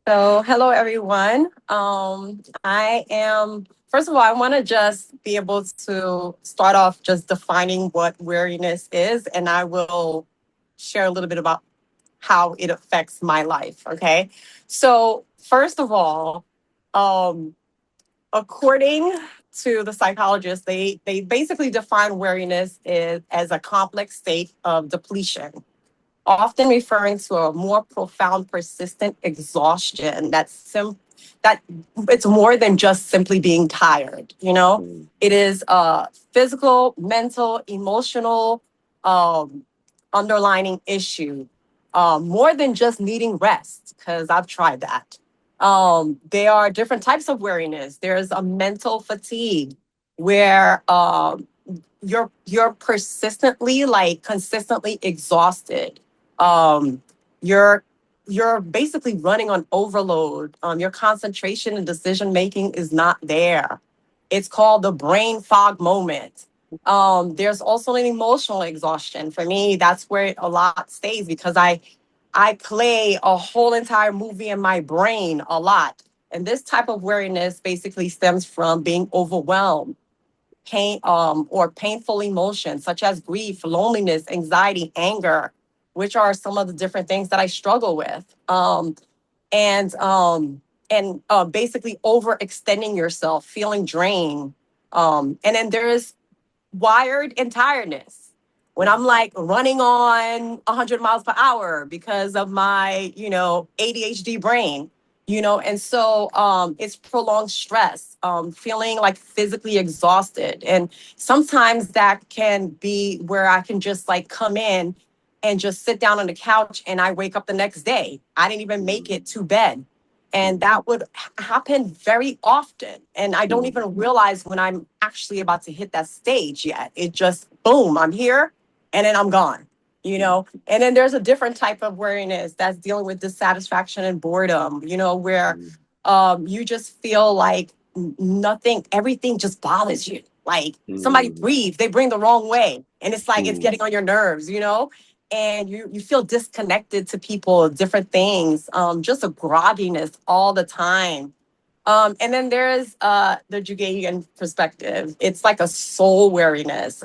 So, hello everyone. First of all, I want to just be able to start off just defining what weariness is, and I will share a little bit about how it affects my life. Okay. So, first of all, um, according to the psychologists, they basically define weariness as a complex state of depletion, often referring to a more profound, persistent exhaustion that it's more than just simply being tired. Mm, It is a physical, mental, emotional, um, underlining issue, more than just needing rest, because I've tried that. There are different types of weariness. There's a mental fatigue where you're persistently, like consistently exhausted. Um, you're you're basically running on overload. Your concentration and decision making is not there. It's called the brain fog moment. There's also an emotional exhaustion. For me, that's where a lot stays because I play a whole entire movie in my brain a lot. And this type of weariness basically stems from being overwhelmed, or painful emotions such as grief, loneliness, anxiety, anger, which are some of the different things that I struggle with. And basically overextending yourself, feeling drained. And then there's wired and tiredness. When mm, I'm like running on 100 miles per hour because of my, ADHD brain, and so it's prolonged stress, feeling like physically exhausted. And sometimes that can be where I can just like come in and just sit down on the couch and I wake up the next day. I didn't even make mm, it to bed. And mm, that would happen very often. And I don't mm, even realize when I'm actually about to hit that stage yet. It just, boom, I'm here and then I'm gone, mm, And then there's a different type of weariness that's dealing with dissatisfaction and boredom, where mm, you just feel like nothing, everything just bothers you. Like somebody mm, breathes, they bring the wrong way. And it's like it's mm, getting on your nerves. And you feel disconnected to people, different things, just a grogginess all the time. And then there's the Jugayan perspective. It's like a soul weariness.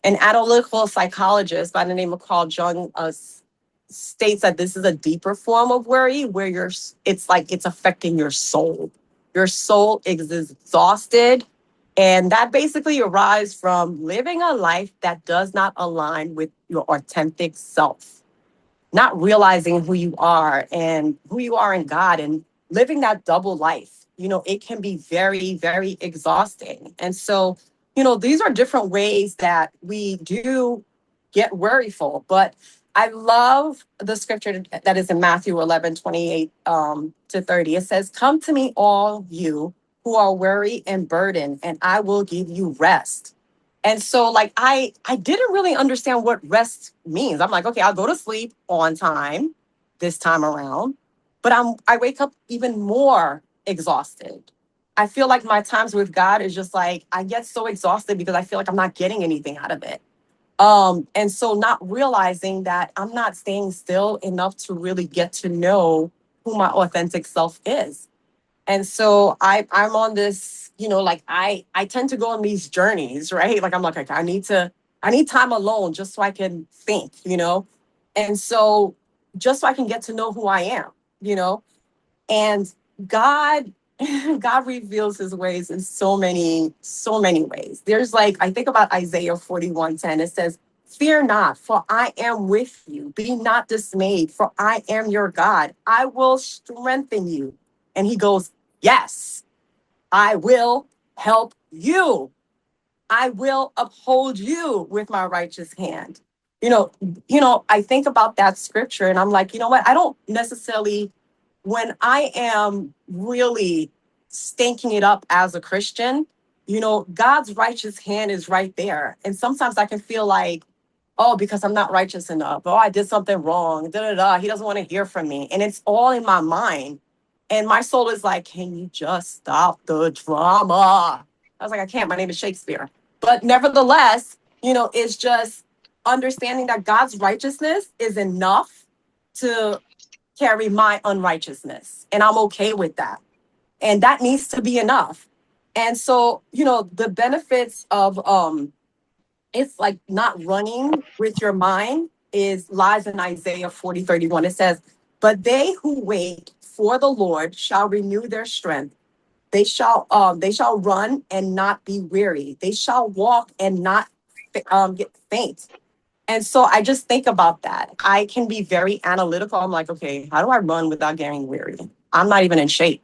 An analytical psychologist by the name of Carl Jung states that this is a deeper form of worry where it's like it's affecting your soul. Your soul is exhausted. And that basically arises from living a life that does not align with your authentic self, not realizing who you are and who you are in God and living that double life. It can be very, very exhausting. And so, these are different ways that we do get worryful. But I love the scripture that is in Matthew 11:28 to 30. It says, "Come to me, all you who are weary and burdened, and I will give you rest." And so like I didn't really understand what rest means. I'm like, okay, I'll go to sleep on time this time around, but I wake up even more exhausted. I feel like my times with God is just like I get so exhausted because I feel like I'm not getting anything out of it. And so not realizing that I'm not staying still enough to really get to know who my authentic self is. And so I'm on this, like I tend to go on these journeys, right? Like I'm like, okay, I need time alone just so I can think. And so just so I can get to know who I am, you know? And God God reveals his ways in so many ways. There's like I think about Isaiah 41:10. It says, "Fear not, for I am with you. Be not dismayed, for I am your God. I will strengthen you." And he goes, "Yes, I will help you. I will uphold you with my righteous hand." I think about that scripture and I'm like, you know what? I don't necessarily, when I am really stinking it up as a Christian, God's righteous hand is right there. And sometimes I can feel like, oh, because I'm not righteous enough. Oh, I did something wrong. Da da da. He doesn't want to hear from me. And it's all in my mind. And my soul is like, can you just stop the drama? I was like, I can't. My name is Shakespeare. But nevertheless, it's just understanding that God's righteousness is enough to carry my unrighteousness. And I'm okay with that. And that needs to be enough. And so, the benefits of it's like not running with your mind is lies in Isaiah 40:31. It says, but they who wait for the Lord shall renew their strength. They shall run and not be weary. They shall walk and not get faint. And so I just think about that. I can be very analytical. I'm like, okay, how do I run without getting weary? I'm not even in shape.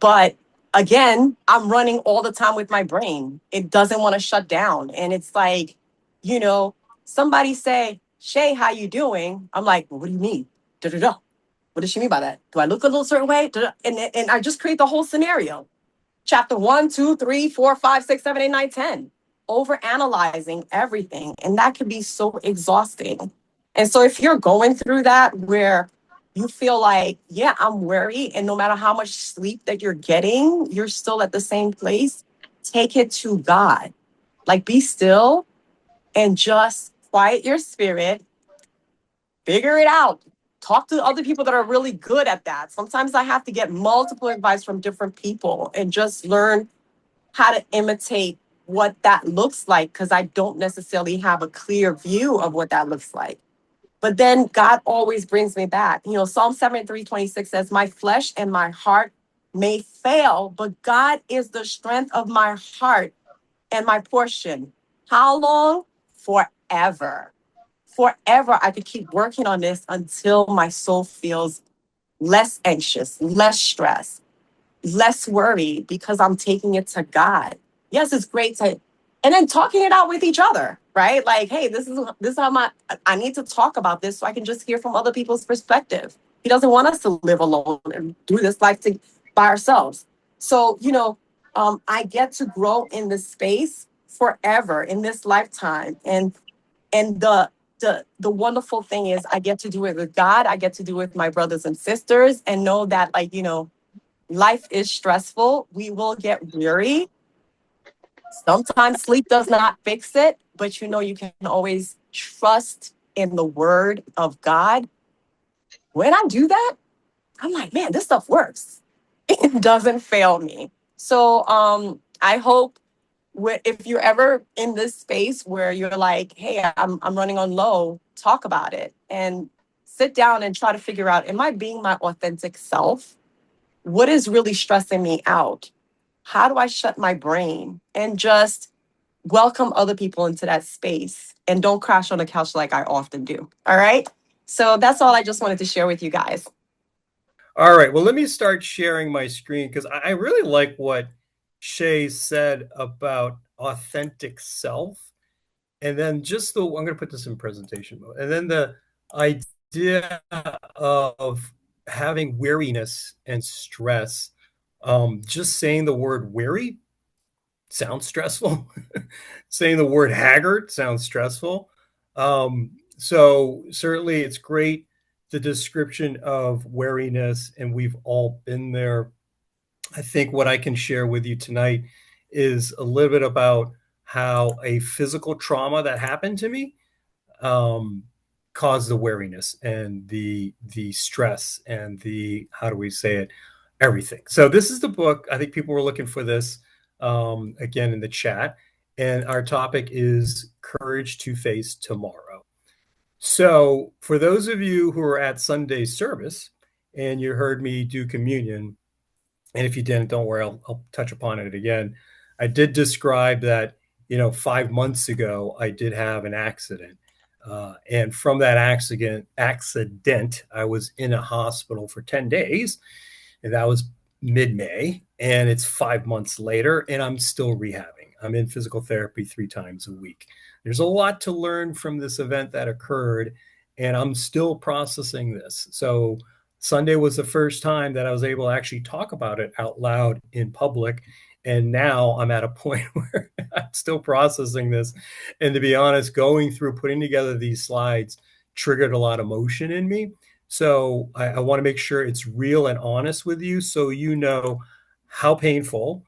But again, I'm running all the time with my brain. It doesn't want to shut down. And it's like, you know, somebody say, Shay, how you doing? I'm like, well, what do you mean? Da-da-da. What does she mean by that? Do I look a little certain way? Da-da. And I just create the whole scenario. Chapter 1, 2, 3, 4, 5, 6, 7, 8, 9, 10. Over analyzing everything. And that can be so exhausting. And so if you're going through that where you feel like, yeah, I'm worried, and no matter how much sleep that you're getting, you're still at the same place, take it to God. Like, be still and just quiet your spirit, figure it out. Talk to other people that are really good at that. Sometimes I have to get multiple advice from different people and just learn how to imitate what that looks like, because I don't necessarily have a clear view of what that looks like. But then God always brings me back. Psalm 73:26 says, my flesh and my heart may fail, but God is the strength of my heart and my portion. How long? Forever. Forever. I could keep working on this until my soul feels less anxious, less stressed, less worried, because I'm taking it to God. Yes, it's great to, and then talking it out with each other, right? Like, hey, this is how I need to talk about this so I can just hear from other people's perspective. He doesn't want us to live alone and do this life by ourselves. So, I get to grow in this space forever in this lifetime. And the wonderful thing is I get to do it with God. I get to do it with my brothers and sisters, and know that, like, life is stressful. We will get weary. Sometimes sleep does not fix it, but you can always trust in the word of God. When I do that, I'm like, man, this stuff works. It doesn't fail me. So I hope if you're ever in this space where you're like, hey, I'm running on low, talk about it and sit down and try to figure out, am I being my authentic self? What is really stressing me out? How do I shut my brain and just welcome other people into that space, and don't crash on the couch like I often do? All right. So that's all I just wanted to share with you guys. All right. Well, let me start sharing my screen because I really like what Shay said about authentic self. And then I'm going to put this in presentation mode. And then the idea of having weariness and stress. Just saying the word weary sounds stressful. Saying the word haggard sounds stressful. So certainly it's great, the description of weariness, and we've all been there. I think what I can share with you tonight is a little bit about how a physical trauma that happened to me um, caused the weariness and the stress and the, how do we say it, everything. So this is the book. I think people were looking for this again in the chat, and our topic is Courage to Face Tomorrow. So for those of you who are at Sunday service and you heard me do communion, and if you didn't, don't worry, I'll touch upon it again. I did describe that, 5 months ago, I did have an accident. And from that accident, I was in a hospital for 10 days, and that was mid-May. And it's 5 months later, and I'm still rehabbing. I'm in physical therapy 3 times a week. There's a lot to learn from this event that occurred, and I'm still processing this. So Sunday was the first time that I was able to actually talk about it out loud in public. And now I'm at a point where I'm still processing this. And to be honest, going through putting together these slides triggered a lot of emotion in me. So I want to make sure it's real and honest with you, so you know how painful,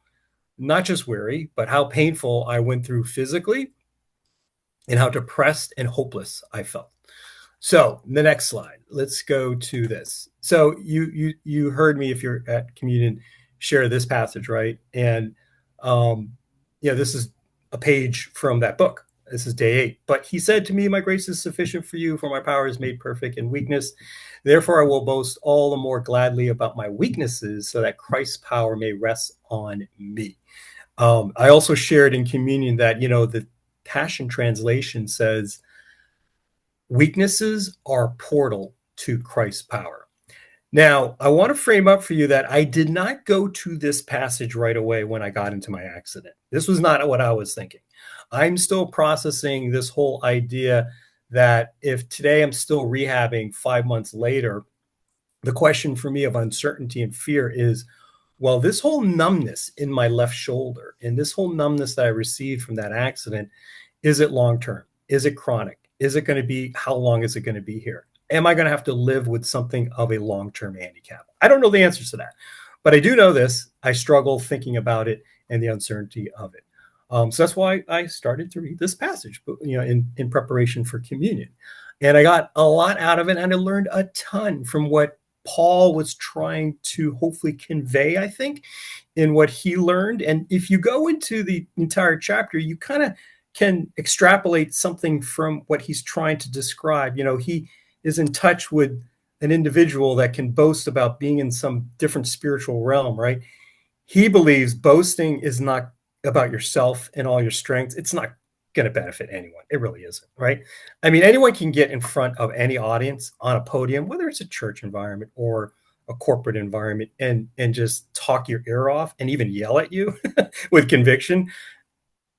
not just weary, but how painful I went through physically and how depressed and hopeless I felt. So the next slide, let's go to this. So you heard me, if you're at communion, share this passage, right? And this is a page from that book. This is day 8. But he said to me, my grace is sufficient for you, for my power is made perfect in weakness. Therefore, I will boast all the more gladly about my weaknesses, so that Christ's power may rest on me. I also shared in communion that, the Passion Translation says, weaknesses are portal to Christ's power. Now, I want to frame up for you that I did not go to this passage right away when I got into my accident. This was not what I was thinking. I'm still processing this whole idea that if today I'm still rehabbing 5 months later, the question for me of uncertainty and fear is, well, this whole numbness in my left shoulder and this whole numbness that I received from that accident, is it long-term? Is it chronic? Is it going to be, how long is it going to be here? Am I going to have to live with something of a long-term handicap? I don't know the answers to that, but I do know this. I struggle thinking about it and the uncertainty of it. So that's why I started to read this passage, in preparation for communion. And I got a lot out of it, and I learned a ton from what Paul was trying to hopefully convey, I think, in what he learned. And if you go into the entire chapter, you kind of can extrapolate something from what he's trying to describe. He is in touch with an individual that can boast about being in some different spiritual realm, right? He believes boasting is not about yourself and all your strengths. It's not going to benefit anyone. It really isn't, right? I mean, anyone can get in front of any audience on a podium, whether it's a church environment or a corporate environment, and just talk your ear off and even yell at you with conviction.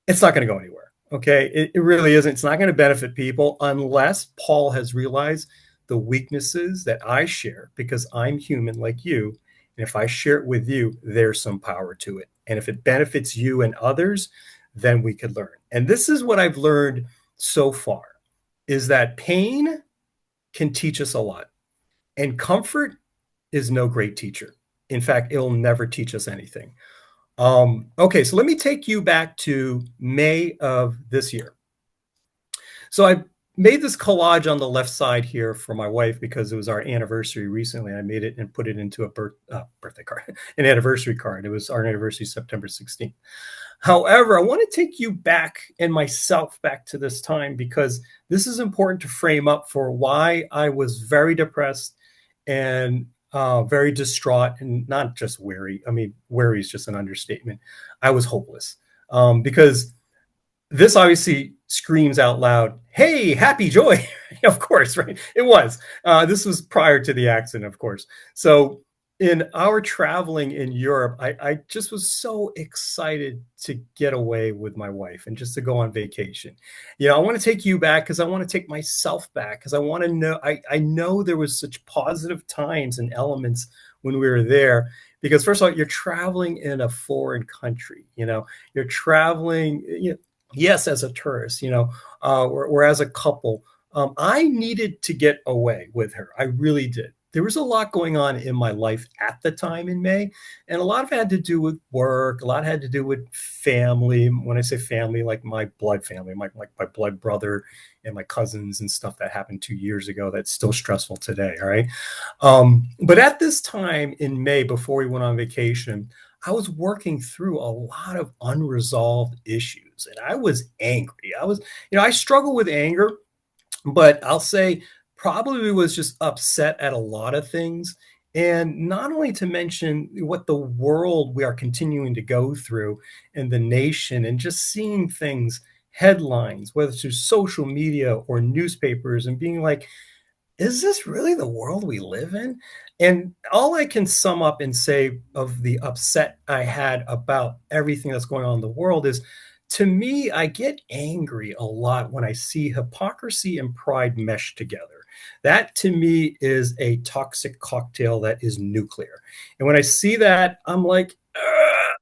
It's not going to go anywhere. Okay. It really isn't. It's not going to benefit people unless Paul has realized the weaknesses that I share, because I'm human like you. And if I share it with you, there's some power to it. And if it benefits you and others, then we could learn. And this is what I've learned so far, is that pain can teach us a lot. And comfort is no great teacher. In fact, it'll never teach us anything. Okay, so let me take you back to May of this year. So I made this collage on the left side here for my wife because it was our anniversary recently. I made it and put it into a birthday card, an anniversary card. It was our anniversary, September 16th. However, I want to take you back and myself back to this time, because this is important to frame up for why I was very depressed and very distraught, and not just weary. I mean, weary is just an understatement. I was hopeless, because this obviously screams out loud, hey, happy joy. Of course, right? It was. This was prior to the accident, of course. So in our traveling in Europe, I just was so excited to get away with my wife and just to go on vacation. I want to take you back because I want to take myself back, because I want to know, I know there was such positive times and elements when we were there. Because first of all, you're traveling in a foreign country, you're traveling, yes, as a tourist, or as a couple. I needed to get away with her. I really did. There was a lot going on in my life at the time in May, and a lot of it had to do with work. A lot had to do with family. When I say family, like my blood family, my blood brother and my cousins and stuff that happened 2 years ago. That's still stressful today. All right. But at this time in May, before we went on vacation, I was working through a lot of unresolved issues, and I was angry. I struggle with anger, but I'll say probably was just upset at a lot of things. And not only to mention what the world we are continuing to go through and the nation, and just seeing things, headlines, whether it's through social media or newspapers, and being like, is this really the world we live in? And all I can sum up and say of the upset I had about everything that's going on in the world is, to me, I get angry a lot when I see hypocrisy and pride meshed together. That to me is a toxic cocktail that is nuclear. And when I see that, I'm like,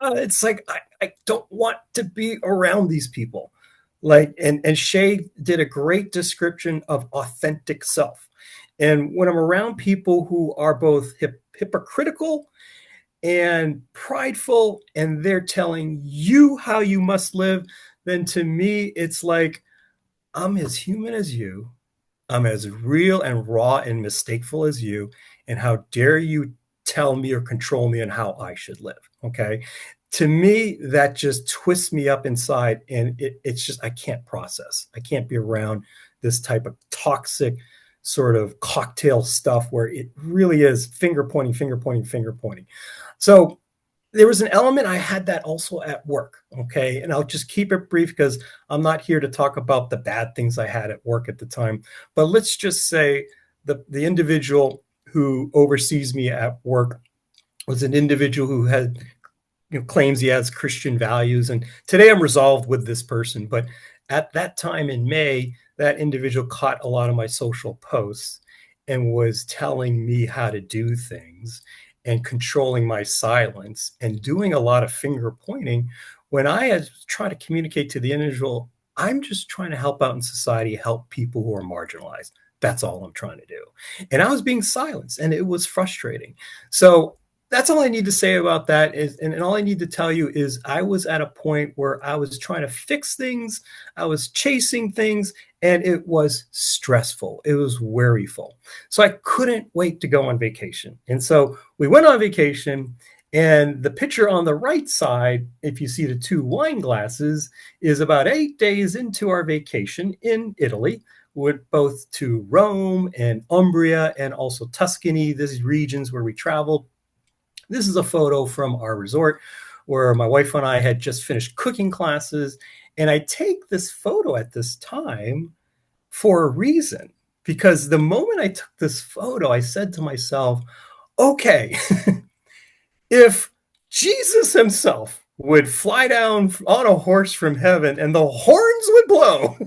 it's like, I don't want to be around these people. Like, and Shay did a great description of authentic self. And when I'm around people who are both hypocritical and prideful, and they're telling you how you must live, then to me, it's like, I'm as human as you. I'm as real and raw and mistakeful as you. And how dare you tell me or control me on how I should live? Okay. To me, that just twists me up inside. And it's just, I can't process. I can't be around this type of toxic sort of cocktail stuff where it really is finger pointing, finger pointing, finger pointing. So there was an element I had that also at work. Okay. And I'll just keep it brief because I'm not here to talk about the bad things I had at work at the time. But let's just say the individual who oversees me at work was an individual who had, claims he has Christian values. And today I'm resolved with this person. But at that time in May, that individual caught a lot of my social posts and was telling me how to do things and controlling my silence and doing a lot of finger pointing when I had tried to communicate to the individual, I'm just trying to help out in society, help people who are marginalized. That's all I'm trying to do. And I was being silenced and it was frustrating. So that's all I need to say about that is, and all I need to tell you is I was at a point where I was trying to fix things. I was chasing things and it was stressful. It was worryful. So I couldn't wait to go on vacation. And so we went on vacation and the picture on the right side, if you see the two wine glasses, is about 8 days into our vacation in Italy. Went both to Rome and Umbria and also Tuscany, these regions where we traveled. This is a photo from our resort where my wife and I had just finished cooking classes. And I take this photo at this time for a reason, because the moment I took this photo, I said to myself, okay, if Jesus himself would fly down on a horse from heaven and the horns would blow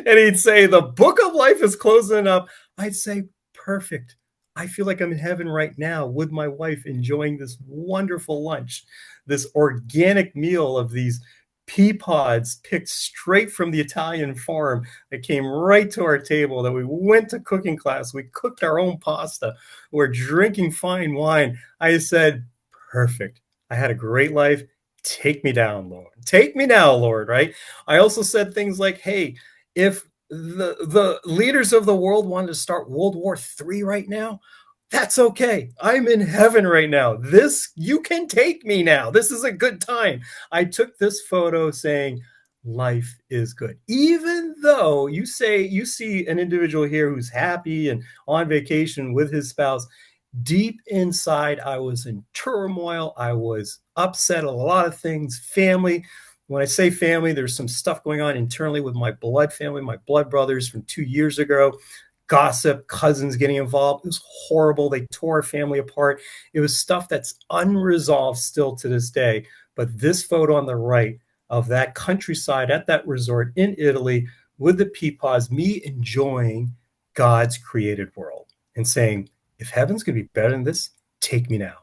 and he'd say, the book of life is closing up, I'd say, perfect. I feel like I'm in heaven right now with my wife enjoying this wonderful lunch, this organic meal of these pea pods picked straight from the Italian farm that came right to our table, that we went to cooking class. We cooked our own pasta. We're drinking fine wine. I said, perfect. I had a great life. Take me down, Lord. Take me now, Lord, right? I also said things like, hey, if the leaders of the world wanted to start World War III right now, that's okay. I'm in heaven right now. This, you can take me now. This is a good time. I took this photo saying, life is good. Even though you say you see an individual here who's happy and on vacation with his spouse, deep inside, I was in turmoil. I was upset at a lot of things. Family. When I say family, there's some stuff going on internally with my blood family, my blood brothers from 2 years ago. Gossip, cousins getting involved. It was horrible. They tore our family apart. It was stuff that's unresolved still to this day. But this photo on the right of that countryside at that resort in Italy with the peapods, me enjoying God's created world and saying, if heaven's going to be better than this, take me now.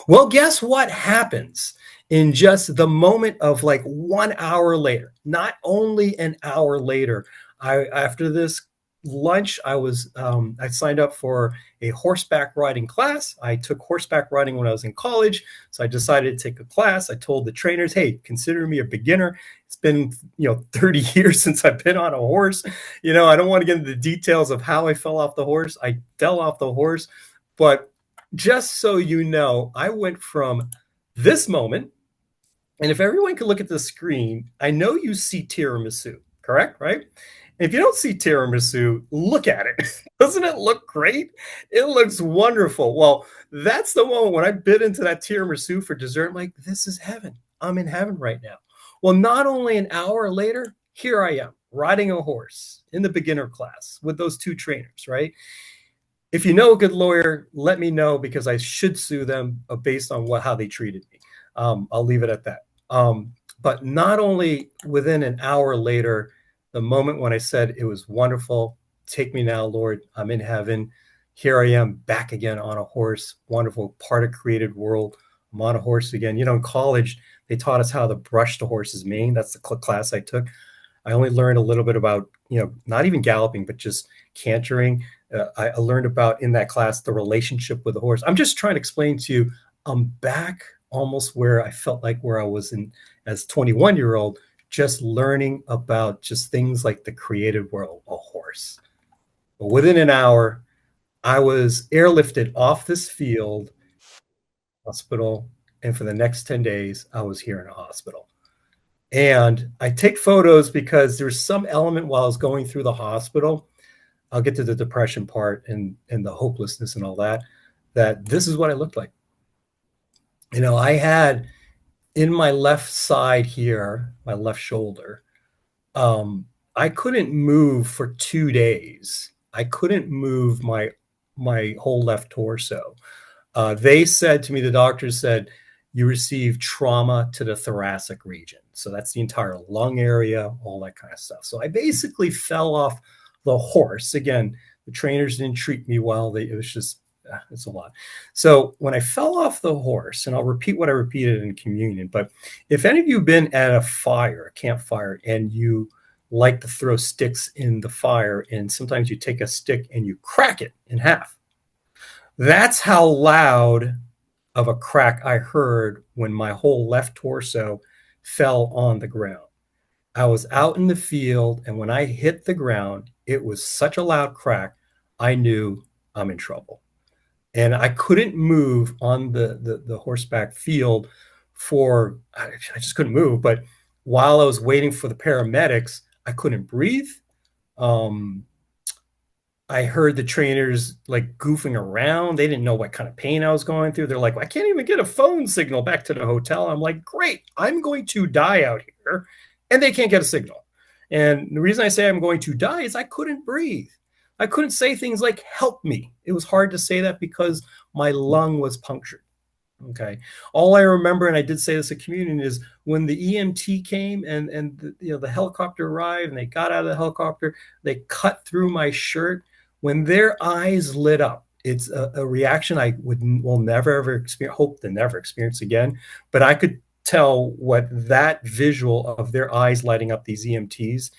Well, guess what happens in just the moment of like 1 hour later? Not only an hour later, after this lunch, I signed up for a horseback riding class. I took horseback riding when I was in college, so I decided to take a class. I told the trainers, hey, consider me a beginner. It's been 30 years since I've been on a horse. I don't want to get into the details of how I fell off the horse. I fell off the horse, but just so you know, I went from this moment, and if everyone could look at the screen, I know you see tiramisu, correct? Right? If you don't see tiramisu, look at it. Doesn't it look great? It looks wonderful. Well, that's the moment when I bit into that tiramisu for dessert. I'm like, this is heaven. I'm in heaven right now. Well, not only an hour later, here I am riding a horse in the beginner class with those two trainers, right? If you know a good lawyer, let me know because I should sue them based on how they treated me. I'll leave it at that. But not only within an hour later, the moment when I said it was wonderful, take me now, Lord, I'm in heaven. Here I am back again on a horse, wonderful part of created world. I'm on a horse again. In college, they taught us how to brush the horse's mane. That's the class I took. I only learned a little bit about, not even galloping, but just cantering. I learned about in that class the relationship with the horse. I'm just trying to explain to you, I'm back almost where I felt like where I was in as 21-year-old, just learning about just things like the created world, a horse. But within an hour, I was airlifted off this field hospital, and for the next 10 days, I was here in a hospital. And I take photos because there's some element while I was going through the hospital. I'll get to the depression part and the hopelessness and all that, that this is what I looked like. I had in my left side here, my left shoulder, um, I couldn't move for 2 days. I couldn't move my whole left torso. They said to me, the doctors said, you received trauma to the thoracic region. So that's the entire lung area, all that kind of stuff. So I basically fell off the horse. Again, the trainers didn't treat me well. It was just, it's a lot. So when I fell off the horse, and I'll repeat what I repeated in communion, but if any of you have been at a fire, a campfire, and you like to throw sticks in the fire, and sometimes you take a stick and you crack it in half. That's how loud of a crack I heard when my whole left torso fell on the ground. I was out in the field, and when I hit the ground, it was such a loud crack, I knew I'm in trouble. And I couldn't move on the horseback field I just couldn't move. But while I was waiting for the paramedics, I couldn't breathe. I heard the trainers like goofing around. They didn't know what kind of pain I was going through. They're like, I can't even get a phone signal back to the hotel. I'm like, great, I'm going to die out here. And they can't get a signal. And the reason I say I'm going to die is I couldn't breathe. I couldn't say things like, help me. It was hard to say that because my lung was punctured. Okay. All I remember, and I did say this at communion, is when the EMT came and the helicopter arrived and they got out of the helicopter, they cut through my shirt. When their eyes lit up, it's a reaction I will never ever experience, hope to never experience again. But I could tell what that visual of their eyes lighting up, these EMTs,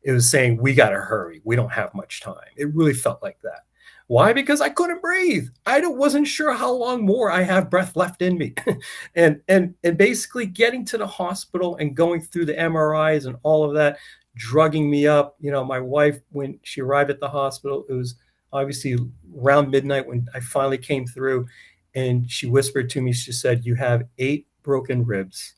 it was saying, we got to hurry. We don't have much time. It really felt like that. Why? Because I couldn't breathe. I wasn't sure how long more I have breath left in me. and basically getting to the hospital and going through the MRIs and all of that, drugging me up. My wife, when she arrived at the hospital, it was obviously around midnight when I finally came through, and she whispered to me, she said, you have 8 broken ribs,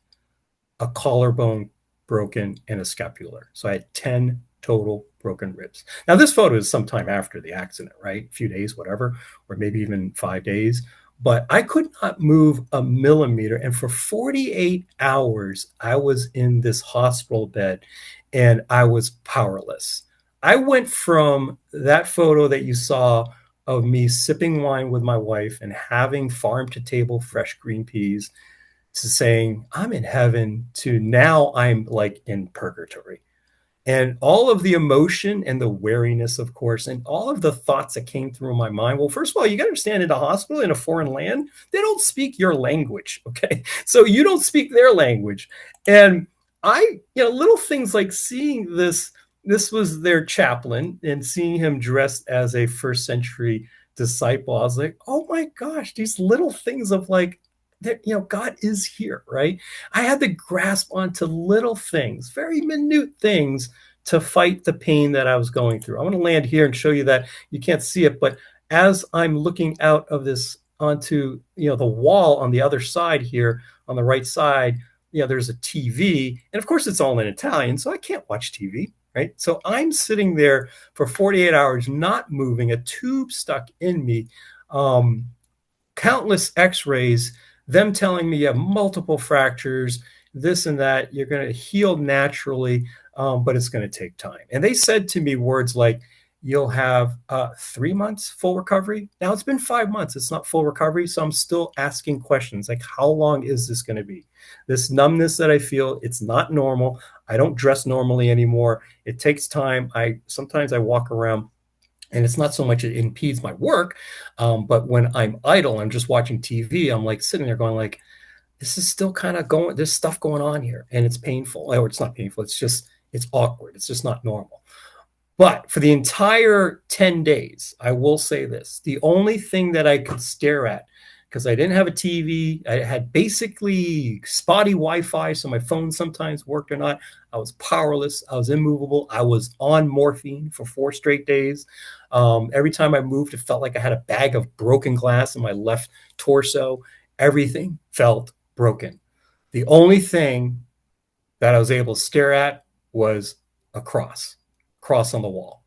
a collarbone broken, and a scapular. So I had 10 total broken ribs. Now, this photo is sometime after the accident, right? A few days, whatever, or maybe even 5 days. But I could not move a millimeter. And for 48 hours, I was in this hospital bed and I was powerless. I went from that photo that you saw of me sipping wine with my wife and having farm to table fresh green peas to saying, I'm in heaven, to now I'm like in purgatory. And all of the emotion and the wariness, of course, and all of the thoughts that came through my mind. Well, first of all, you got to understand, in a hospital in a foreign land, they don't speak your language. Okay. So you don't speak their language. And little things like seeing this was their chaplain, and seeing him dressed as a first century disciple. I was like, oh my gosh, these little things of like, God is here, right? I had to grasp onto little things, very minute things, to fight the pain that I was going through. I want to land here and show you that you can't see it, but as I'm looking out of this onto, the wall on the other side here, on the right side, there's a TV, and of course it's all in Italian, so I can't watch TV, right? So I'm sitting there for 48 hours, not moving, a tube stuck in me, countless x-rays, them telling me you have multiple fractures, this and that, you're going to heal naturally, but it's going to take time. And they said to me words like, you'll have 3 months full recovery. Now it's been 5 months. It's not full recovery. So I'm still asking questions like, how long is this going to be? This numbness that I feel, it's not normal. I don't dress normally anymore. It takes time. Sometimes I walk around, and it's not so much it impedes my work, but when I'm idle, I'm just watching TV, I'm like sitting there going like, this is still kind of going, there's stuff going on here, and it's painful. Or it's not painful. It's awkward. It's just not normal. But for the entire 10 days, I will say this, the only thing that I could stare at because I didn't have a TV. I had basically spotty Wi-Fi, so my phone sometimes worked or not. I was powerless. I was immovable. I was on morphine for 4 straight days. Every time I moved, it felt like I had a bag of broken glass in my left torso. Everything felt broken. The only thing that I was able to stare at was a cross on the wall.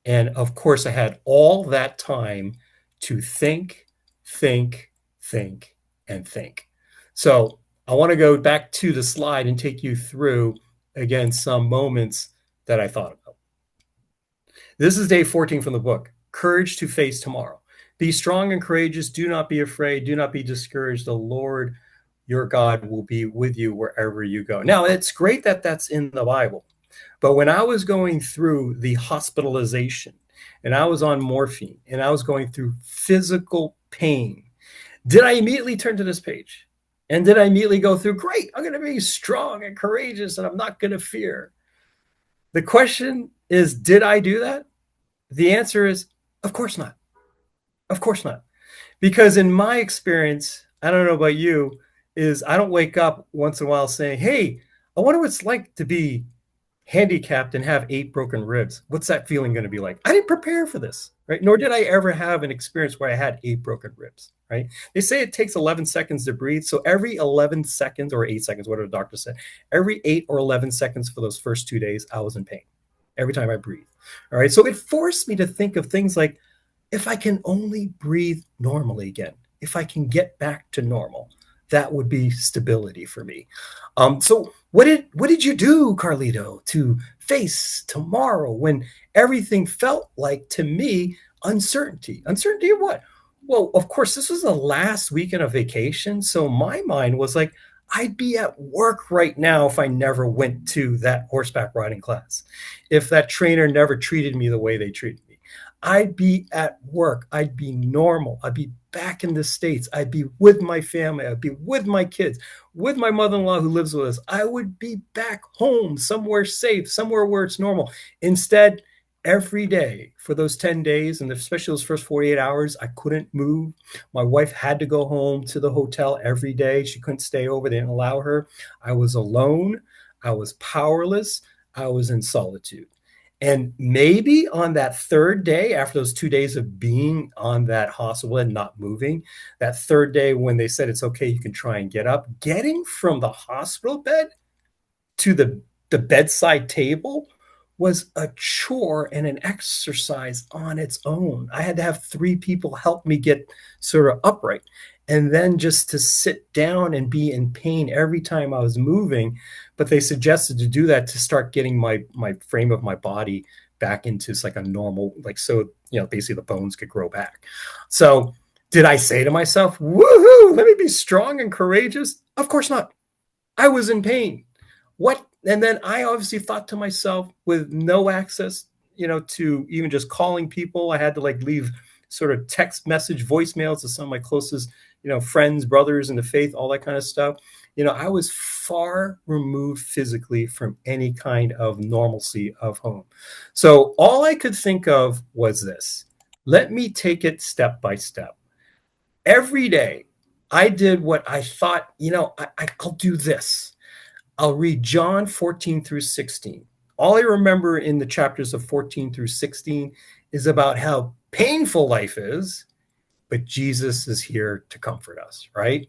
And of course, I had all that time to think, think, think, and think. So I want to go back to the slide and take you through, again, some moments that I thought about. This is day 14 from the book, Courage to Face Tomorrow. Be strong and courageous. Do not be afraid. Do not be discouraged. The Lord your God will be with you wherever you go. Now, it's great that that's in the Bible. But when I was going through the hospitalization and I was on morphine and I was going through physical pain, did I immediately turn to this page? And did I immediately go through, great, I'm going to be strong and courageous and I'm not going to fear? The question is, did I do that? The answer is, of course not. Of course not. Because in my experience, I don't know about you, is I don't wake up once in a while saying, hey, I wonder what it's like to be handicapped and have 8 broken ribs. What's that feeling going to be like? I didn't prepare for this, right? Nor did I ever have an experience where I had 8 broken ribs, right? They say it takes 11 seconds to breathe. So every 11 seconds or 8 seconds, whatever the doctor said, every 8 or 11 seconds for those first 2 days, I was in pain every time I breathed. All right. So it forced me to think of things like, if I can only breathe normally again, if I can get back to normal, that would be stability for me. So what did you do, Carlito, to face tomorrow when everything felt like, to me, uncertainty? Uncertainty of what? Well, of course, this was the last weekend of vacation. So my mind was like, I'd be at work right now if I never went to that horseback riding class, if that trainer never treated me the way they treated me. I'd be at work. I'd be normal. I'd be back in the States. I'd be with my family. I'd be with my kids, with my mother-in-law who lives with us. I would be back home, somewhere safe, somewhere where it's normal. Instead, every day for those 10 days, and especially those first 48 hours, I couldn't move. My wife had to go home to the hotel every day. She couldn't stay over. They didn't allow her. I was alone. I was powerless. I was in solitude. And maybe on that third day, after those 2 days of being on that hospital and not moving, that third day when they said it's okay, you can try and get up, getting from the hospital bed to the bedside table was a chore and an exercise on its own. I had to have 3 people help me get sort of upright. And then just to sit down and be in pain every time I was moving. But they suggested to do that to start getting my frame of my body back into like a normal, like, so, basically the bones could grow back. So did I say to myself, woohoo, let me be strong and courageous? Of course not. I was in pain. What? And then I obviously thought to myself, with no access, to even just calling people, I had to like leave sort of text message voicemails to some of my closest, friends, brothers in the faith, all that kind of stuff. I was far removed physically from any kind of normalcy of home. So all I could think of was this. Let me take it step by step. Every day I did what I thought, I'll do this. I'll read John 14 through 16. All I remember in the chapters of 14 through 16 is about how painful life is, but Jesus is here to comfort us, right?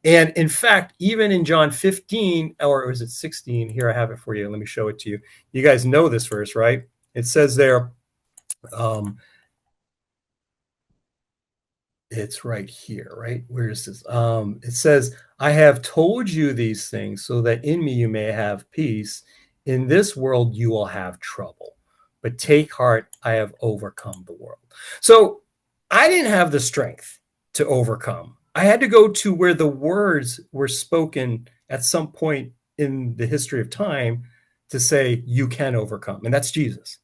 And in fact, even in John 15, or was it 16? Here, I have it for you. Let me show it to you. You guys know this verse, right? It says there, it's right here, right? Where is this? It says, I have told you these things so that in me you may have peace. In this world you will have trouble, but take heart, I have overcome the world. So I didn't have the strength to overcome. I had to go to where the words were spoken at some point in the history of time to say, you can overcome. And that's Jesus.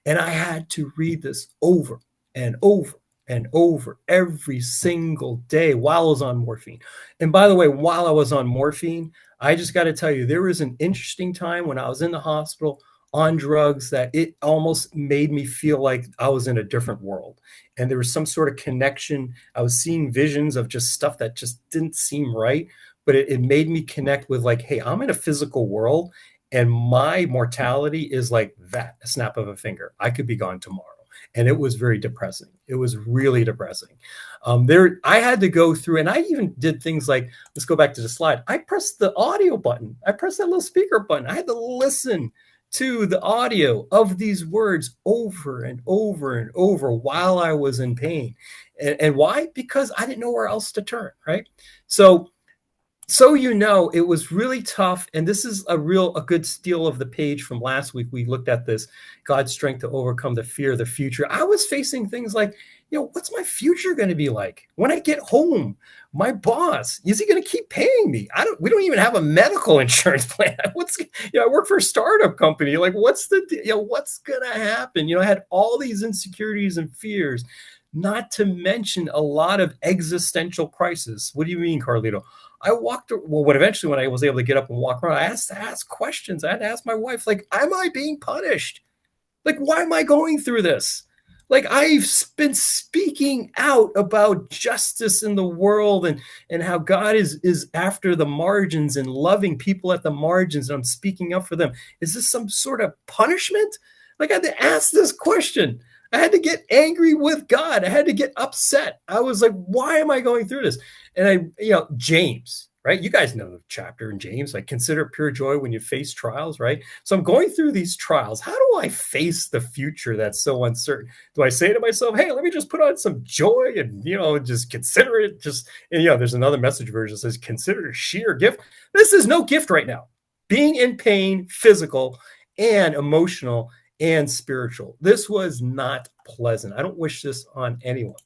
And I had to read this over and over and over every single day while I was on morphine. And by the way, while I was on morphine, I just got to tell you, there was an interesting time when I was in the hospital on drugs that it almost made me feel like I was in a different world. And there was some sort of connection. I was seeing visions of just stuff that just didn't seem right, but it made me connect with like, hey, I'm in a physical world and my mortality is like that, a snap of a finger. I could be gone tomorrow. And it was very depressing. It was really depressing. I had to go through, and I even did things like, let's go back to the slide. I pressed the audio button. I pressed that little speaker button. I had to listen to the audio of these words over and over and over while I was in pain. And why? Because I didn't know where else to turn, right? So it was really tough. And this is a good steal of the page from last week. We looked at this God's strength to overcome the fear of the future. I was facing things like, what's my future going to be like when I get home? My boss, is he going to keep paying me? We don't even have a medical insurance plan. I work for a startup company. Like, what's going to happen? I had all these insecurities and fears, not to mention a lot of existential crisis. What do you mean, Carlito? When I was able to get up and walk around, I had to ask questions. I had to ask my wife, like, am I being punished? Like, why am I going through this? Like, I've been speaking out about justice in the world and how God is after the margins and loving people at the margins. And I'm speaking up for them. Is this some sort of punishment? Like, I had to ask this question. I had to get angry with God. I had to get upset. I was like, why am I going through this? And James, right? You guys know the chapter in James, like, consider it pure joy when you face trials, right? So I'm going through these trials. How do I face the future that's so uncertain? Do I say to myself, hey, let me just put on some joy and, just consider it there's another message version that says, consider it sheer gift. This is no gift right now. Being in pain, physical and emotional and spiritual. This was not pleasant. I don't wish this on anyone.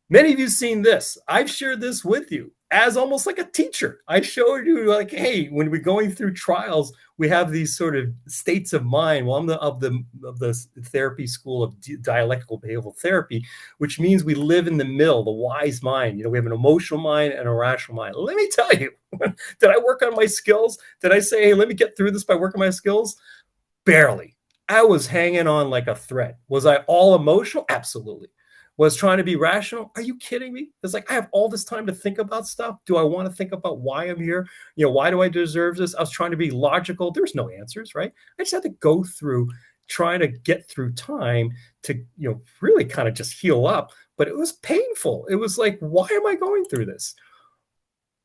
Many of you seen this. I've shared this with you as almost like a teacher. I showed you, like, hey, when we're going through trials, we have these sort of states of mind. Well, I'm of the therapy school of dialectical behavioral therapy, which means we live in the middle, the wise mind. We have an emotional mind and a rational mind. Let me tell you, did I work on my skills? Did I say, hey, let me get through this by working my skills? Barely. I was hanging on like a thread. Was I all emotional? Absolutely. Was trying to be rational? Are you kidding me? It's like, I have all this time to think about stuff. Do I want to think about why I'm here? Why do I deserve this? I was trying to be logical. There's no answers, right? I just had to go through trying to get through time to, really kind of just heal up. But it was painful. It was like, why am I going through this?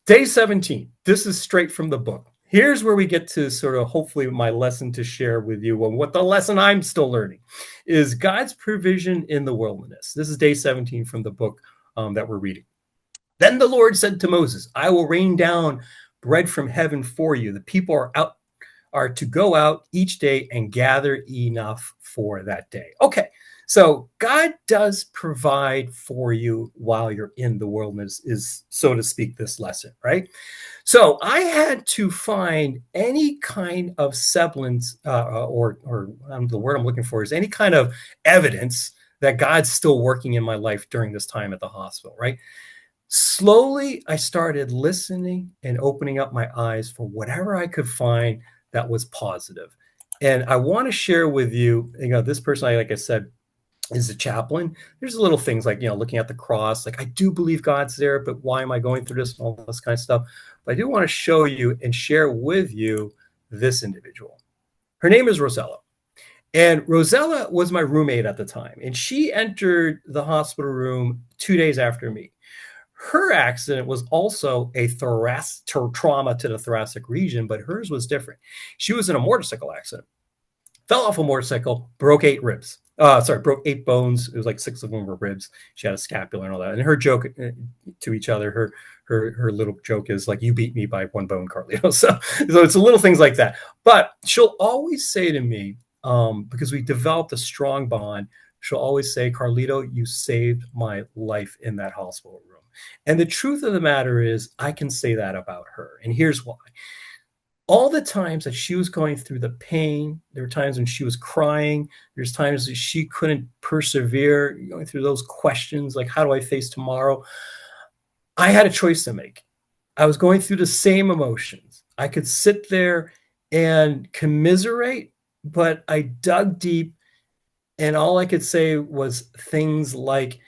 Day 17. This is straight from the book. Here's where we get to sort of hopefully my lesson to share with you. And what the lesson I'm still learning is God's provision in the wilderness. This is day 17 from the book that we're reading. Then the Lord said to Moses, I will rain down bread from heaven for you. The people are to go out each day and gather enough for that day. Okay. So God does provide for you while you're in the wilderness is, so to speak, this lesson, right? So I had to find any kind of semblance or the word I'm looking for is any kind of evidence that God's still working in my life during this time at the hospital, right? Slowly, I started listening and opening up my eyes for whatever I could find that was positive. And I want to share with you, this person, like I said, is a chaplain. There's little things like, looking at the cross, like, I do believe God's there, but why am I going through this and all this kind of stuff? But I do want to show you and share with you this individual. Her name is Rosella. And Rosella was my roommate at the time. And she entered the hospital room 2 days after me. Her accident was also a trauma to the thoracic region, but hers was different. She was in a motorcycle accident. Fell off a motorcycle, broke 8 ribs. Broke 8 bones. It was like 6 of them were ribs. She had a scapula and all that. And her joke to each other, her little joke is like, you beat me by 1 bone, Carlito. So it's little things like that. But she'll always say to me, because we developed a strong bond, she'll always say, Carlito, you saved my life in that hospital room. And the truth of the matter is, I can say that about her. And here's why. All the times that she was going through the pain, there were times when she was crying. There's times that she couldn't persevere, going through those questions like, how do I face tomorrow? I had a choice to make. I was going through the same emotions. I could sit there and commiserate, but I dug deep, and all I could say was things like,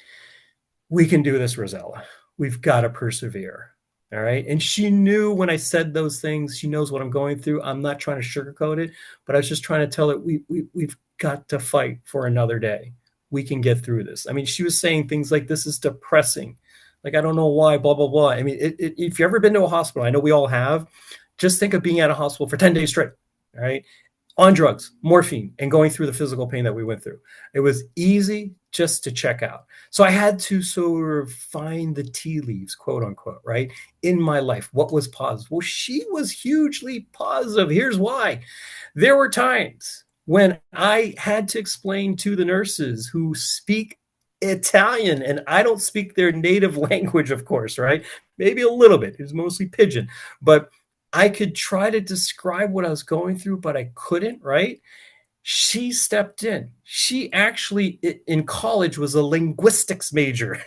we can do this, Rosella. We've got to persevere. All right. And she knew when I said those things, she knows what I'm going through. I'm not trying to sugarcoat it, but I was just trying to tell her we've got to fight for another day. We can get through this. I mean, she was saying things like, this is depressing. Like, I don't know why, blah, blah, blah. I mean, if you've ever been to a hospital, I know we all have, just think of being at a hospital for 10 days straight. All right. On drugs, morphine, and going through the physical pain that we went through. It was easy just to check out. So I had to sort of find the tea leaves, quote unquote, right, in my life. What was positive? Well, she was hugely positive. Here's why. There were times when I had to explain to the nurses who speak Italian, and I don't speak their native language, of course, right? Maybe a little bit. It's mostly pidgin, but I could try to describe what I was going through, but I couldn't, right? She stepped in. She actually in college was a linguistics major.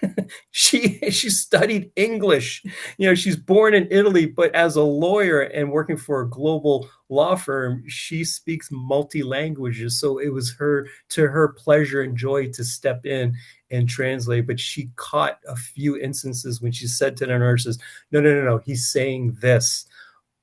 She studied English. You know, she's born in Italy, but as a lawyer and working for a global law firm, she speaks multi languages. So it was her to her pleasure and joy to step in and translate. But she caught a few instances when she said to the nurses, "No, no, no, no. He's saying this."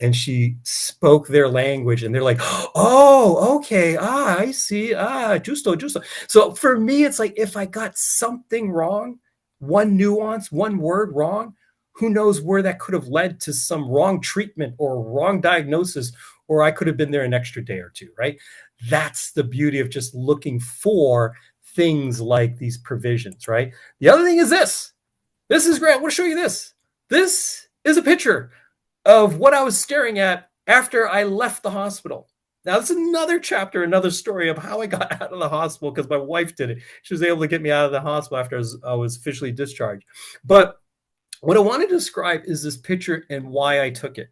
And she spoke their language, and they're like, oh, okay, I see, justo, justo. So for me, it's like, if I got something wrong, one nuance, one word wrong, who knows where that could have led to some wrong treatment or wrong diagnosis, or I could have been there an extra day or two, right? That's the beauty of just looking for things like these provisions, right? The other thing is this. This is great. I want to show you this. This is a picture of what I was staring at after I left the hospital. Now, it's another chapter, another story of how I got out of the hospital, because my wife did it. She was able to get me out of the hospital after I was officially discharged. But what I want to describe is this picture and why I took it.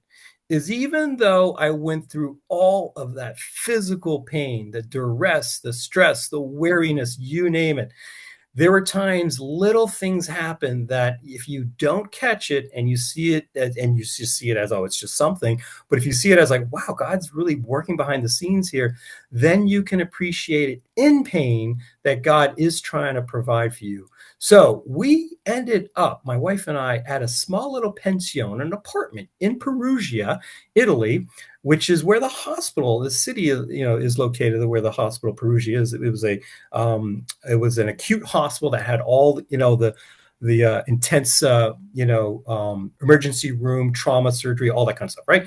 Is even though I went through all of that physical pain, the duress, the stress, the weariness, you name it, there were times little things happen that if you don't catch it and you see it and you just see it as, oh, it's just something, but if you see it as like, wow, God's really working behind the scenes here, then you can appreciate it in pain that God is trying to provide for you. So we ended up, my wife and I, at a small little pension, an apartment in Perugia, Italy, which is where the hospital, the city, is located, where the hospital Perugia is. It was an acute hospital that had all, the intense, emergency room, trauma, surgery, all that kind of stuff, right?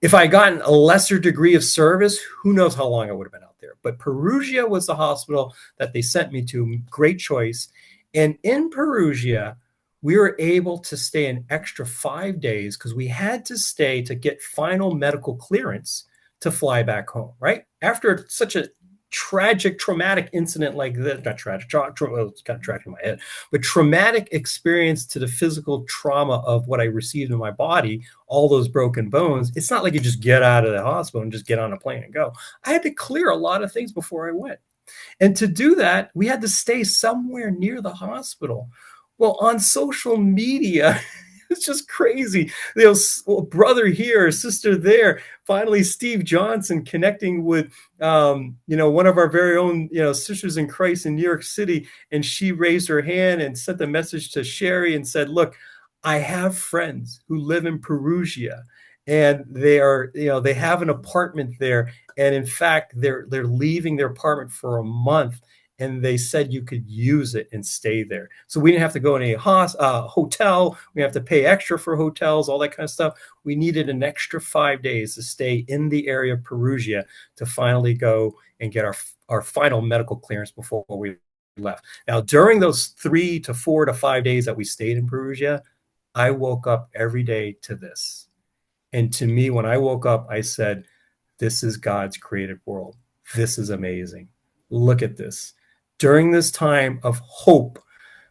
If I had gotten a lesser degree of service, who knows how long I would have been out there. But Perugia was the hospital that they sent me to. Great choice. And in Perugia, we were able to stay an extra 5 days because we had to stay to get final medical clearance to fly back home, right? After such a tragic, traumatic incident like that, not tragic, well, it's kind of tragic in my head, but traumatic experience to the physical trauma of what I received in my body, all those broken bones. It's not like you just get out of the hospital and just get on a plane and go. I had to clear a lot of things before I went. And to do that, we had to stay somewhere near the hospital. Well, on social media, it's just crazy. Brother here, sister there. Finally, Steve Johnson connecting with, one of our very own, sisters in Christ in New York City. And she raised her hand and sent a message to Sherry and said, look, I have friends who live in Perugia, and they have an apartment there. And in fact, they're leaving their apartment for a month, and they said you could use it and stay there. So we didn't have to go in a hotel. We have to pay extra for hotels, all that kind of stuff. We needed an extra 5 days to stay in the area of Perugia to finally go and get our final medical clearance before we left. Now, during those 3 to 4 to 5 days that we stayed in Perugia, I woke up every day to this. And to me, when I woke up, I said, this is God's created world. This is amazing. Look at this. During this time of hope,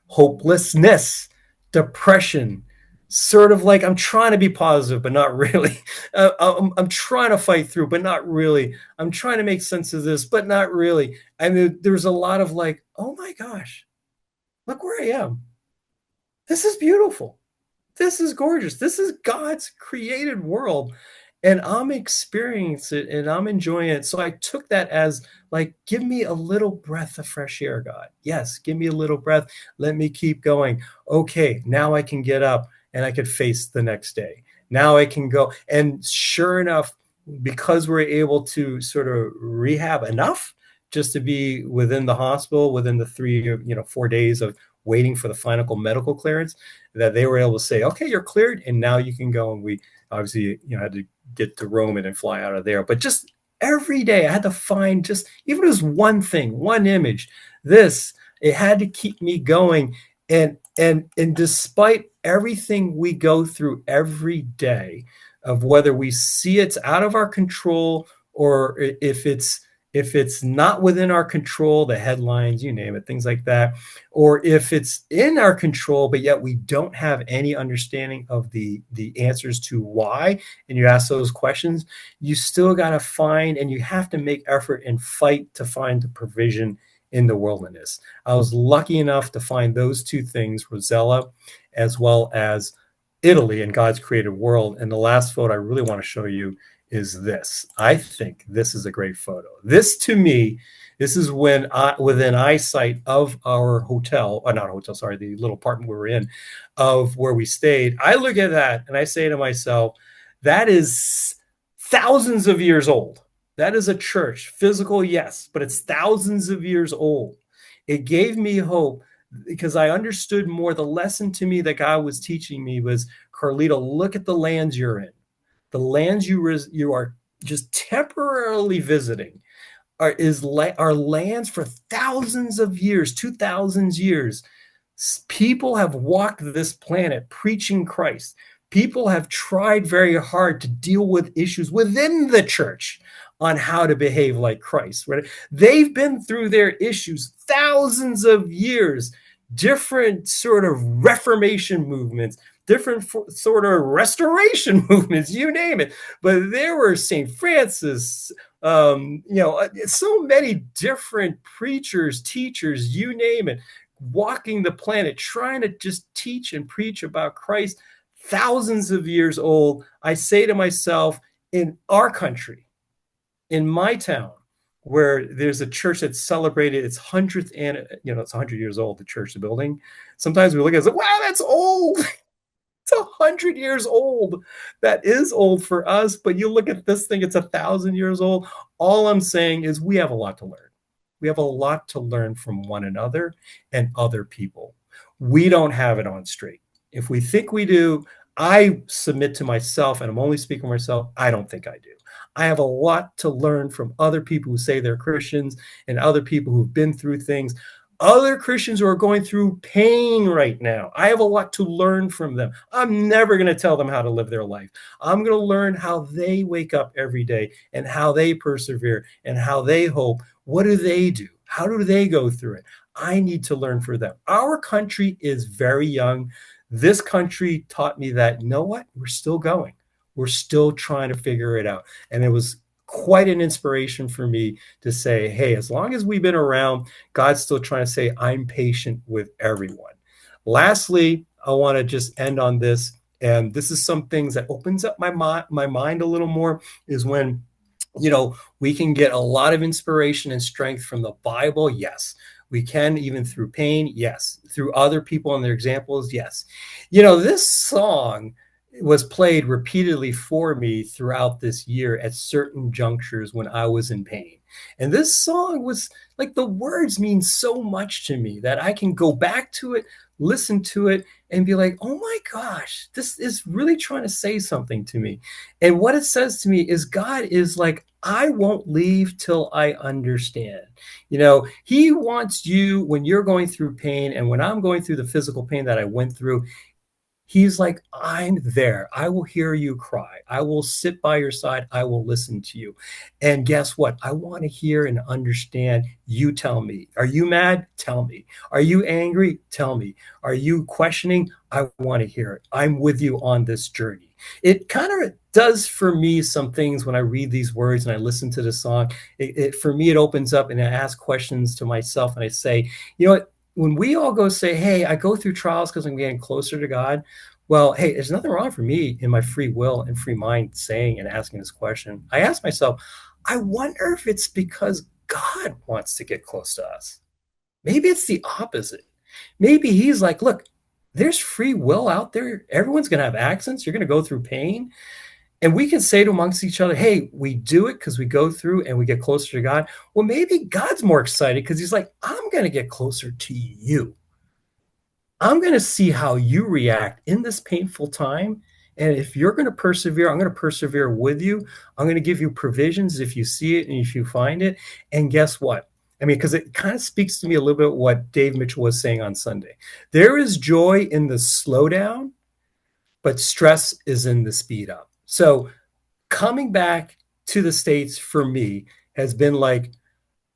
hopelessness, depression, sort of like I'm trying to be positive, but not really. I'm trying to fight through, but not really. I'm trying to make sense of this, but not really. I mean, there's a lot of like, oh my gosh, look where I am. This is beautiful. This is gorgeous. This is God's created world. and I'm experiencing it and I'm enjoying it. So I took that as like, give me a little breath of fresh air, God. Yes, give me a little breath. Let me keep going. Okay, now I can get up and I could face the next day. Now I can go. And sure enough, because we're able to sort of rehab enough just to be within the hospital within the 4 days of waiting for the final medical clearance, that they were able to say, okay, you're cleared and now you can go. And we obviously had to get to Rome and then fly out of there. But just every day I had to find just, even if it was one thing, one image, this, it had to keep me going. And despite everything we go through every day, of whether we see it's out of our control or if it's not within our control, the headlines, you name it, things like that, or if it's in our control, but yet we don't have any understanding of the answers to why, and you ask those questions, you still got to find, and you have to make effort and fight to find the provision in the wilderness. I was lucky enough to find those two things, Rosella, as well as Italy and God's created world. And the last photo I really want to show you is this. I think this is a great photo. This, to me, this is when within eyesight of our hotel, or not hotel, sorry, the little apartment we were in, of where we stayed. I look at that and I say to myself, that is thousands of years old. That is a church, physical, yes, but it's thousands of years old. It gave me hope because I understood more. The lesson to me that God was teaching me was, Carlito, look at the lands you're in. The lands you are just temporarily visiting are lands for thousands of years, 2,000 years. People have walked this planet preaching Christ. People have tried very hard to deal with issues within the church on how to behave like Christ. Right? They've been through their issues thousands of years, different sort of Reformation movements, different sort of restoration movements, you name it. But there were St. Francis, so many different preachers, teachers, you name it, walking the planet, trying to just teach and preach about Christ, thousands of years old. I say to myself, in our country, in my town, where there's a church that celebrated its 100th, and it's 100 years old, the church, the building. Sometimes we look at it and say, wow, that's old. It's 100 years old. That is old for us, but you look at this thing, it's 1,000 years old. All I'm saying is we have a lot to learn. We have a lot to learn from one another and other people. We don't have it on straight. If we think we do, I submit to myself, and I'm only speaking for myself, I don't think I do. I have a lot to learn from other people who say they're Christians and other people who've been through things. Other Christians who are going through pain right now. I have a lot to learn from them. I'm never going to tell them how to live their life. I'm going to learn how they wake up every day and how they persevere and how they hope. What do they do? How do they go through it? I need to learn from them. Our country is very young. This country taught me that, you know what? We're still going. We're still trying to figure it out. And it was quite an inspiration for me to say, hey, as long as we've been around, God's still trying to say, I'm patient with everyone. Lastly, I want to just end on this. And this is some things that opens up my mind a little more, is when, we can get a lot of inspiration and strength from the Bible. Yes. We can, even through pain. Yes. Through other people and their examples. Yes. This song was played repeatedly for me throughout this year at certain junctures when I was in pain. And this song was like, the words mean so much to me that I can go back to it, listen to it, and be like, oh my gosh, this is really trying to say something to me. And what it says to me is, God is like, I won't leave till I understand. He wants you when you're going through pain, and when I'm going through the physical pain that I went through, He's like, I'm there. I will hear you cry. I will sit by your side. I will listen to you. And guess what? I want to hear and understand. You tell me. Are you mad? Tell me. Are you angry? Tell me. Are you questioning? I want to hear it. I'm with you on this journey. It kind of does for me some things when I read these words and I listen to the song. For me, it opens up and I ask questions to myself and I say, you know what? When we all go say, hey, I go through trials because I'm getting closer to God, well, hey, there's nothing wrong for me in my free will and free mind saying and asking this question. I ask myself, I wonder if it's because God wants to get close to us. Maybe it's the opposite. Maybe he's like, look, there's free will out there. Everyone's going to have accidents. You're going to go through pain. And we can say to amongst each other, hey, we do it because we go through and we get closer to God. Well, maybe God's more excited because he's like, I'm going to get closer to you. I'm going to see how you react in this painful time. And if you're going to persevere, I'm going to persevere with you. I'm going to give you provisions if you see it and if you find it. And guess what? I mean, because it kind of speaks to me a little bit what Dave Mitchell was saying on Sunday. There is joy in the slowdown, but stress is in the speed up. So coming back to the States for me has been like,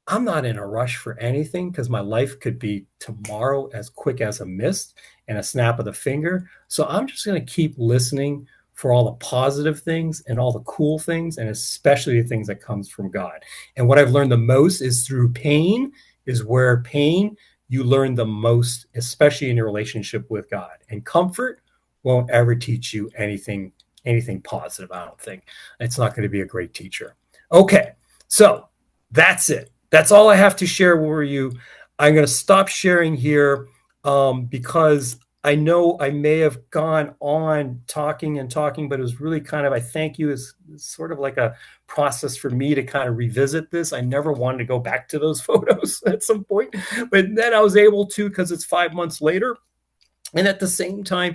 I'm not in a rush for anything because my life could be tomorrow as quick as a mist and a snap of the finger. So I'm just going to keep listening for all the positive things and all the cool things, and especially the things that comes from God. And what I've learned the most is through pain is where pain you learn the most, especially in your relationship with God. And comfort won't ever teach you anything positive, I don't think. It's not going to be a great teacher. Okay, so that's it. That's all I have to share with you. I'm going to stop sharing here because I know I may have gone on talking and talking, but it was really kind of, I thank you, is sort of like a process for me to kind of revisit this. I never wanted to go back to those photos at some point, but then I was able to because it's 5 months later. And at the same time,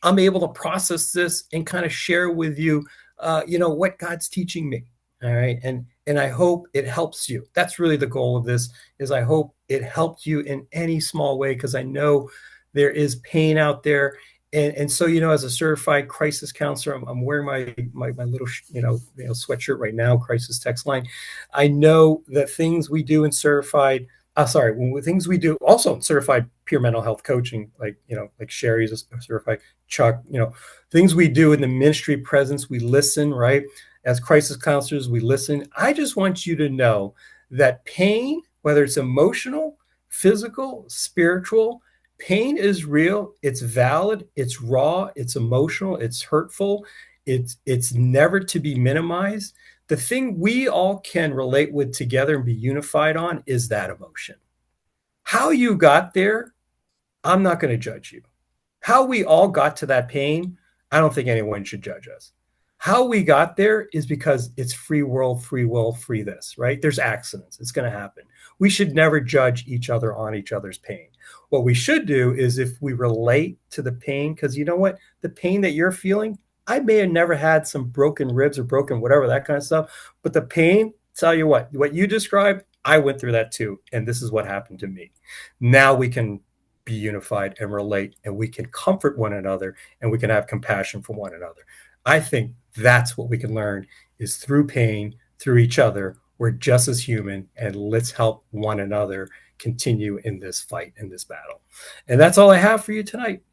I'm able to process this and kind of share with you, what God's teaching me. All right. And I hope it helps you. That's really the goal of this, is I hope it helped you in any small way, because I know there is pain out there. And so, as a certified crisis counselor, I'm wearing my little, sweatshirt right now, crisis text line. I know that things we do in certified, things we do also in certified peer mental health coaching, like Sherry's a certified, Chuck, things we do in the ministry presence, we listen, right? As crisis counselors, we listen. I just want you to know that pain, whether it's emotional, physical, spiritual, pain is real. It's valid. It's raw. It's emotional. It's hurtful. It's never to be minimized. The thing we all can relate with together and be unified on is that emotion. How you got there, I'm not going to judge you. How we all got to that pain, I don't think anyone should judge us. How we got there is because it's free world, free will, free this, right? There's accidents. It's going to happen. We should never judge each other on each other's pain. What we should do is, if we relate to the pain, because you know what? The pain that you're feeling, I may have never had some broken ribs or broken whatever, that kind of stuff. But the pain, tell you what you described, I went through that too. And this is what happened to me. Now we can be unified and relate, and we can comfort one another, and we can have compassion for one another. I think that's what we can learn, is through pain, through each other. We're just as human, and let's help one another continue in this fight, in this battle. And that's all I have for you tonight.